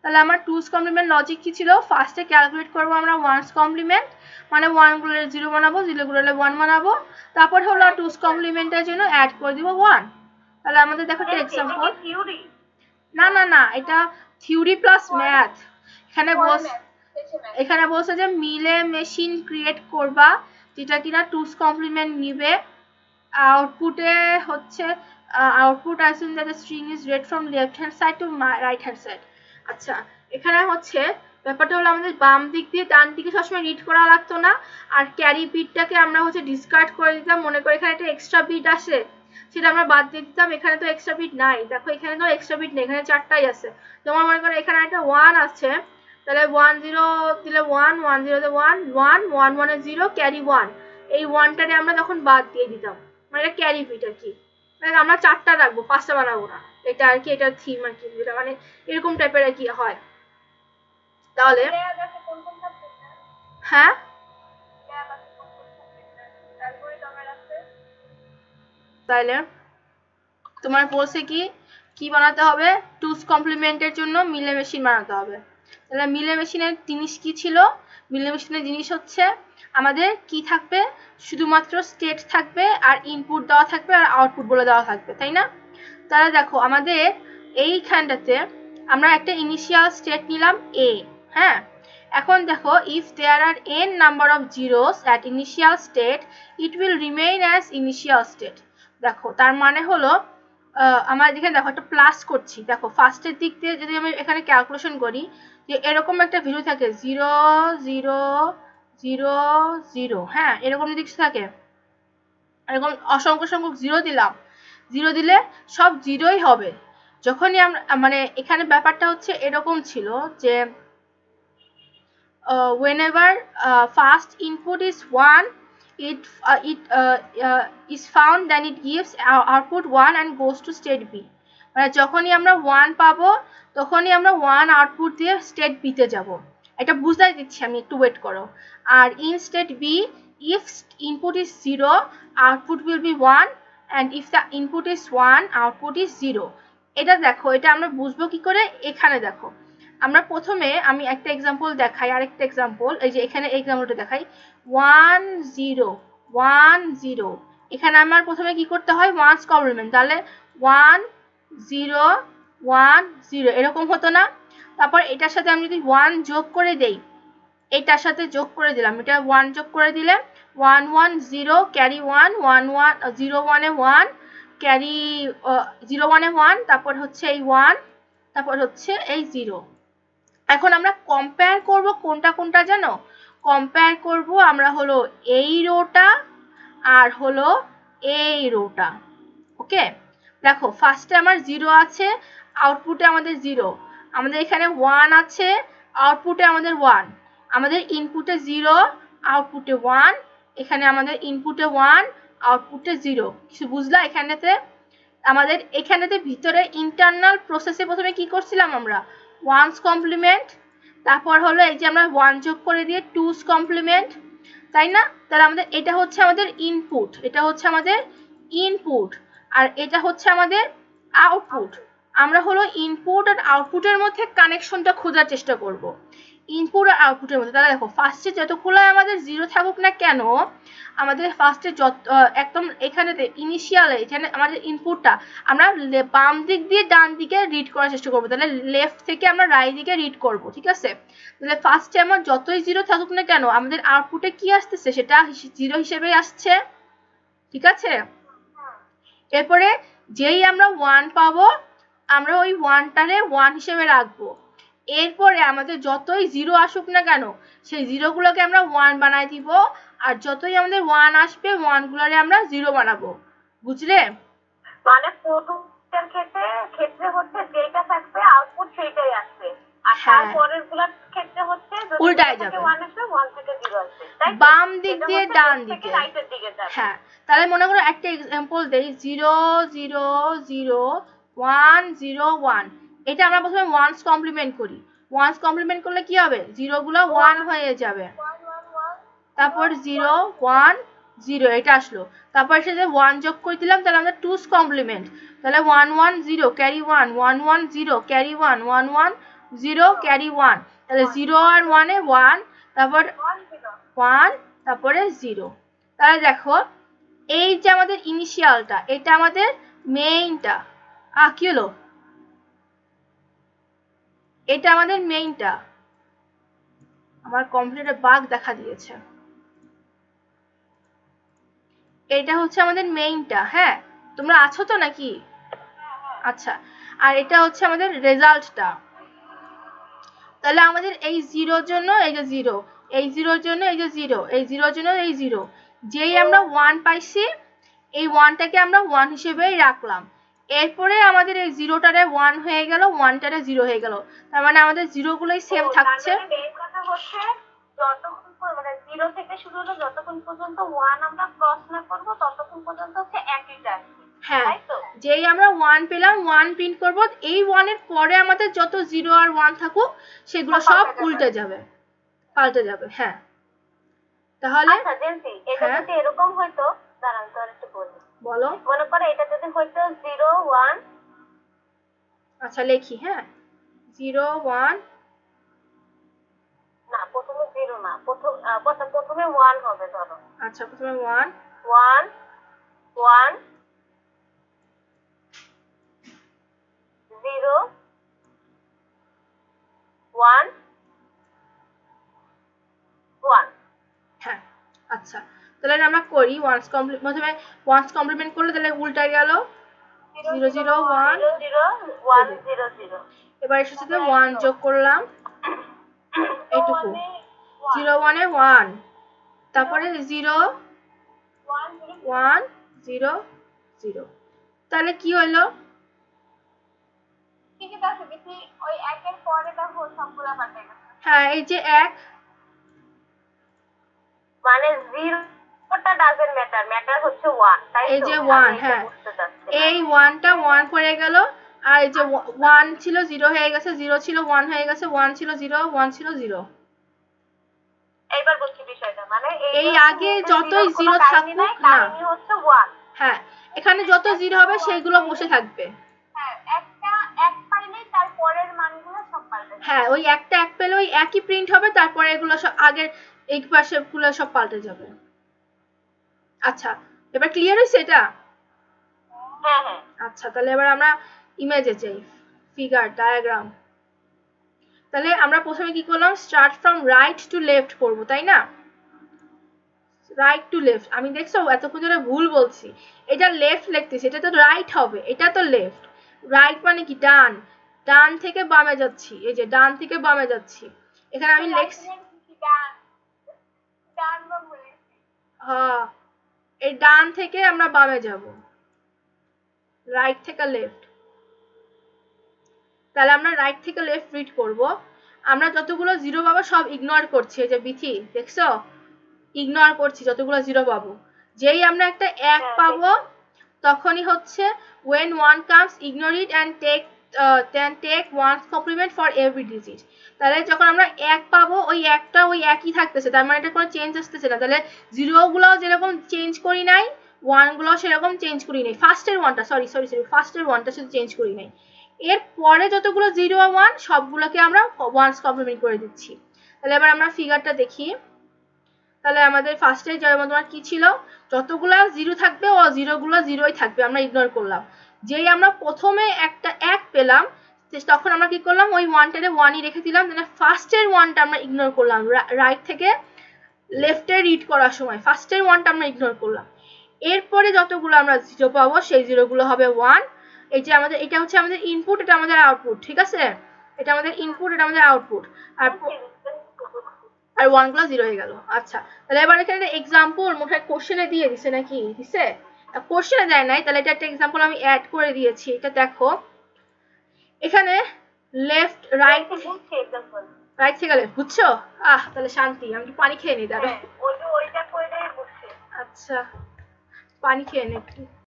তাহলে আমার টুস কমপ্লিমেন্ট লজিক কি ছিল, ফার্স্টে ক্যালকুলেট করবো আমরা ওয়ানস কমপ্লিমেন্ট, মানে ওয়ানগুলো 0 বানাবো, 0গুলো 1 বানাবো, তারপর হলো টুস কমপ্লিমেন্টের জন্য অ্যাড করে দিব 1। তাহলে আমাদের দেখো একটা এক্সাম্পল, না না না এটা থিওরি প্লাস ম্যাথ। এখানে বলছে যে মিলে মেশিন ক্রিয়েট করবা যেটা কিনা টুস কমপ্লিমেন্ট নিবে, আউটপুটে হচ্ছে output assume that the string is read from left hand side to right hand side। আচ্ছা এখানে হচ্ছে ব্যাপারটা হলো আমাদের বাম দিক দিয়ে ডান দিকে সবসময় রিড করা লাগতো না, আর ক্যারি বিটটাকে আমরা হচ্ছে ডিসকার্ড করে দিতাম। মনে করি এখানে একটা এক্সট্রা বিট আসে, সেটা আমরা বাদ দিয়ে দিতাম। এখানে তো এক্সট্রা বিট নাই, দেখো এখানে তো এক্সট্রা বিট নেই, এখানে 4টাই আছে। তোমার মনে করো এখানে একটা 1 আছে, তাহলে 1 0 দিলে 1 1 0 তে 1 1 1 1 এ 0 ক্যারি 1, এই 1টারে আমরা তখন বাদ দিয়ে দিতাম, মানে এটা ক্যারি বিট আর কি। মানে আমরা 4টা রাখবো, 5টা বানাবো না, এটা আর কি এটার থিম আর কি, যেটা মানে এরকম টাইপের আর কি হয়। তাহলে হ্যাঁ তাহলে তোমার বলছে কি কি বানাতে হবে, টুস কমপ্লিমেন্টের জন্য মিলে মেশিন বানাতে হবে। তাহলে মিলে মেশিনের জিনিস কি ছিল, মিলে মেশিনের জিনিস হচ্ছে আমাদের কি থাকবে, শুধুমাত্র স্টেট থাকবে আর ইনপুট দেওয়া থাকবে আর আউটপুট বলে দেওয়া থাকবে, তাই না? তাহলে দেখো আমাদের এইখানটাতে আমরা একটা ইনিশিয়াল স্টেট নিলাম a, হ্যাঁ। এখন দেখো if there are n number of zeros at initial state it will remain as initial state। দেখো তার মানে হলো আমার এখানে দেখো একটা প্লাস করছি, দেখো ফার্স্টের দিক দিয়ে যদি আমি এখানে ক্যালকুলেশন করি যে এরকম একটা ভ্যালু থাকে 0 0 0 0, হ্যাঁ এরকম যদি কিছু থাকে, এরকম অসংখ্য সংখ্যক 0 দিলাম, 0 দিলে সব 0ই হবে। যখনই আমরা মানে এখানে ব্যাপারটা হচ্ছে এরকম ছিল যে whenever first input is 1 it is found then it gives output 1 and goes to state b। মানে যখনই আমরা 1 পাবো তখনই আমরা 1 আউটপুট দিয়ে স্টেট b তে যাব। এটা বুঝাই দিচ্ছি আমি, একটু ওয়েট করো। আর in state b if input is 0 output will be 1 and if the input is 1 output is 0। এটা দেখো এটা আমরা বুঝবো কি করে, এখানে দেখো আমরা প্রথমে আমি একটা एग्जांपल দেখাই, আরেকটা एग्जांपल এই যে এখানে एग्जांपलটা দেখাই 1 0 1 0। এখানে আমার প্রথমে কি করতে হয়, ওয়ানস কমপ্লিমেন্ট, তাহলে 1 0 1 0 এরকম হতো না। তারপর এটার সাথে আমি যদি 1 যোগ করে দেই, এটার সাথে যোগ করে দিলাম, এটা 1 যোগ করে দিলে 1 1 0 ক্যারি 1 1 1 0 1 এ 1 ক্যারি 0 1 এ 1, তারপর হচ্ছে এই 1, তারপর হচ্ছে এই 0। এখন আমরা কম্পেয়ার করব কোনটা কোনটা জানো, কম্পেয়ার করব আমরা হলো এই রোটা আর হলো এই রোটা। ওকে দেখো ফার্স্টে আমার 0 আছে, আউটপুটে আমাদের 0, আমাদের এখানে 1 আছে, আউটপুটে আমাদের 1, আমাদের ইনপুটে 0 আউটপুটে 1, এখানে আমাদের ইনপুটে 1 আউটপুটে 0। কিছু বুঝলা এখানেতে? আমাদের এখানেতে ভিতরে ইন্টারনাল প্রসেসে প্রথমে কি করছিলাম আমরা, ওয়ানস কমপ্লিমেন্ট, তারপর হলো এই যে আমরা 1 যোগ করে দিয়ে টুস কমপ্লিমেন্ট, তাই না? তাহলে আমাদের এটা হচ্ছে আমাদের ইনপুট, এটা হচ্ছে আমাদের ইনপুট, আর এটা হচ্ছে আমাদের আউটপুট। আমরা হলো ইনপুট আর আউটপুটের মধ্যে কানেকশনটা খোঁজার চেষ্টা করব, ইনপুট আর আউটপুটের মধ্যে। তাহলে দেখো ফার্স্টে যতগুলো আমাদের 0 থাকুক না কেন, আমাদের ফার্স্টে যত একদম এখানেতে ইনিশিয়ালে এখানে আমাদের ইনপুটটা আমরা বাম দিক দিয়ে ডান দিকে রিড করার চেষ্টা করব, তাহলে লেফট থেকে আমরা রাইট দিকে রিড করব, ঠিক আছে? তাহলে ফার্স্টে আমার যতই 0 থাকুক না কেন আমাদের আউটপুটে কি আসতেছে, সেটা 0 হিসেবেই আসছে, ঠিক আছে? এরপরে যেই আমরা 1 পাবো আমরা ওই 1টারে 1 হিসেবে রাখবো। এরপরে আমাদের যতই 0 আসুক না কেন সেই 0গুলোকে আমরা 1 বানাই দিব, আর যতই আমাদের 1 আসবে 1গুলোরে আমরা 0 বানাবো, বুঝলে? মানে প্রথমটার ক্ষেত্রে হচ্ছে যেটা থাকবে আউটপুট সেটাই আসবে, আর তারপরের গুলোর ক্ষেত্রে হচ্ছে উল্টায় যাবে, 1 আসবে 1 থেকে 0 আসবে, তাই বাম দিক দিয়ে ডান দিকে, রাইটের দিকে যাবে। হ্যাঁ তাহলে মনে করো একটা एग्जांपल দেই 0 0 0 1 0 1। এটা আমরা প্রথমে ওয়ানস কমপ্লিমেন্ট করি, ওয়ানস কমপ্লিমেন্ট করলে কি হবে, 0 গুলো 1 হয়ে যাবে, তারপর 0 1 0 এটা আসলো, তারপর সাথে 1 যোগ করে দিলাম, তাহলে আমরা টুস কমপ্লিমেন্ট, তাহলে 1 1 0 ক্যারি 1 1 1 0 ক্যারি 1 1 1 0 ক্যারি 1, তাহলে 0 আর 1 এ 1, তারপর 1, তারপরে 0। তাহলে দেখো এই যে আমাদের ইনিশিয়ালটা, এটা আমাদের মেইনটা। কি হলো? এটা আমাদের মেইনটা। আমার কম্পিউটারে বাগ দেখা দিয়েছে। এটা হচ্ছে আমাদের মেইনটা। হ্যাঁ, তোমরা আছো তো নাকি? আচ্ছা, আর এটা হচ্ছে আমাদের রেজাল্টটা। তাহলে আমাদের এই 0 জন্য এই যে 0, এই 0 জন্য এই যে 0, এই 0 জন্য এই 0, যেই আমরা 1 পাইছি এই 1টাকে আমরা 1 হিসেবেই রাখলাম। এরপরে আমাদের এই 0টারে 1 হয়ে গেল, 1টারে 0 হয়ে গেল। তার মানে আমাদের 0 গুলোই সেম থাকছে। মেইন কথা হচ্ছে যতক্ষণ মানে 0 থেকে শুরু হলো, যতক্ষণ পর্যন্ত 1 আমরা ক্রস না করব ততক্ষণ পর্যন্ত হচ্ছে একই থাকবে। হ্যাঁ, যেই আমরা 1 পেলাম 1 প্রিন্ট করব, এই 1 এর পরে আমাদের যত 0 আর 1 থাকুক সেগুলো সব উল্টে যাবে, পাল্টে যাবে। হ্যাঁ, তাহলে আচ্ছা জেন্সি, এটা যদি এরকম হইতো, দাঁড়ান তো একটু বলি। বলো। মনে করো এটা যদি হইতো 0 1, আচ্ছা লেখি। হ্যাঁ, 0 1, না প্রথমে 0 না, প্রথমে 1 হবে ধরো। আচ্ছা, প্রথমে 1 1 1 0 1 1। হ্যাঁ, আচ্ছা তাহলে আমরা করি ওয়ান্স কমপ্লিট। প্রথমে ওয়ান্স কমপ্লিমেন্ট করলে তাহলে উল্টা গেল 0 0 1 0 1 0 0। এবার এর সাথে 1 যোগ করলাম, এইটুকু 0 1 এ 1, তারপরে 0 1 0 0। তাহলে কি হলো? ঠিকই আছে, বেশি ওই একের পরে দেখো সবগুলা পাল্টে গেছে। হ্যাঁ, এই যে 1 মানে 0টা ডাজন্ট ম্যাটার, ম্যাটার হচ্ছে 1, তাই তো? এই যে 1, হ্যাঁ এই 1টা 1 পড়ে গেল, আর এই যে 1 ছিল 0 হয়ে গেছে, 0 ছিল 1 হয়ে গেছে, 1 ছিল 0 1 ছিল 0। এইবার বুঝছি বিষয়টা, মানে এই আগে যতই 0 থাকুক না, কাহিনী হচ্ছে 1। হ্যাঁ, এখানে যত 0 হবে সেইগুলো বসে থাকবে। হ্যাঁ, একটা এক পাইলে তার পরের মানগুলো সব পাল্টে যাবে। হ্যাঁ, ওই একটা এক পেলে ওই একই প্রিন্ট হবে, তারপরে এগুলো সব আগের এই পাশে গুলো সব পাল্টে যাবে। আচ্ছা, এবার ক্লিয়ার হইছে এটা? হ্যাঁ হ্যাঁ। আচ্ছা, তাহলে এবার আমরা ইমেজে যাই, ফিগার ডায়াগ্রাম। তাহলে আমরা প্রথমে কি করলাম, start from right to left করব, তাই না? Right to left. আমি দেখছো এতক্ষণ ধরে ভুল বলছি, এটা লেফট লিখতেছি, এটা তো রাইট হবে, এটা তো লেফট। রাইট মানে কি ডান, ডান থেকে বামে যাচ্ছি, এই যে ডান থেকে বামে যাচ্ছি। এখানে আমি লিখছি হ্যাঁ, এই ডান থেকে আমরা বামে যাব, রাইট থেকে লেফট। তাহলে আমরা রাইট থেকে লেফট রিড করব। আমরা যতগুলো 0 পাবো সব ইগনোর করছি, এই যে বিথি দেখছো, ইগনোর করছি যতগুলো 0 পাবো। যেই আমরা একটা 1 পাবো তখনই হচ্ছে when 1 comes ignore it and take 1's complement for every digit। তাহলে যখন আমরা 1 পাবো ওই একটা ওই একই থাকতেছে, তার মানে এটা কোনো চেঞ্জ আসতেছে না। তাহলে 0 গুলো যেরকম চেঞ্জ করি নাই, 1 গুলো সেরকম চেঞ্জ করি নাই। ফার্স্টের 1টা ফার্স্টের 1টা শুধু চেঞ্জ করি নাই। এর পরে যতগুলো 0 আর 1 সবগুলোকে আমরা 1's complement করে দিচ্ছি। তাহলে এবার আমরা ফিগারটা দেখি। তাহলে আমাদের ফার্স্টে যেমন তোমার কি ছিল, যতগুলা 0 থাকবে ও 0 গুলো 0ই থাকবে, আমরা ইগনোর করলাম। যেই আমরা প্রথমে একটা 1 পেলাম তখন আমরা কি করলাম, ওই 1টারে 1ই রেখে দিলাম। তাহলে ফার্স্টের 1টা আমরা ইগনোর করলাম, রাইট থেকে লেফটে রিড করার সময় ফার্স্টের 1টা আমরা ইগনোর করলাম। এরপরে যতগুলো আমরা 0 পাবো সেই 0 গুলো হবে 1। এই যে আমাদের এটা হচ্ছে আমাদের ইনপুট, এটা আমাদের আউটপুট, ঠিক আছে? এটা আমাদের ইনপুট, এটা আমাদের আউটপুট, আর 1 গুলো 0 হয়ে গেল। আচ্ছা, তাহলে এবার এখানে একটা এক্সাম্পল মোটে কোশ্চেনে দিয়ে দিছে নাকি? দিছে? কোশ্চেনে দেয় নাই, তাহলে এটা একটা এক্সাম্পল আমি অ্যাড করে দিয়েছি। এটা দেখো এখানে লেফট রাইট থেকে লেফট, বুঝছো? তাহলে শান্তি, আমি পানি খেয়ে নিই, দাঁড়াও। ওইটা কইলেই বুঝছি। আচ্ছা, পানি খেয়ে নি একটু।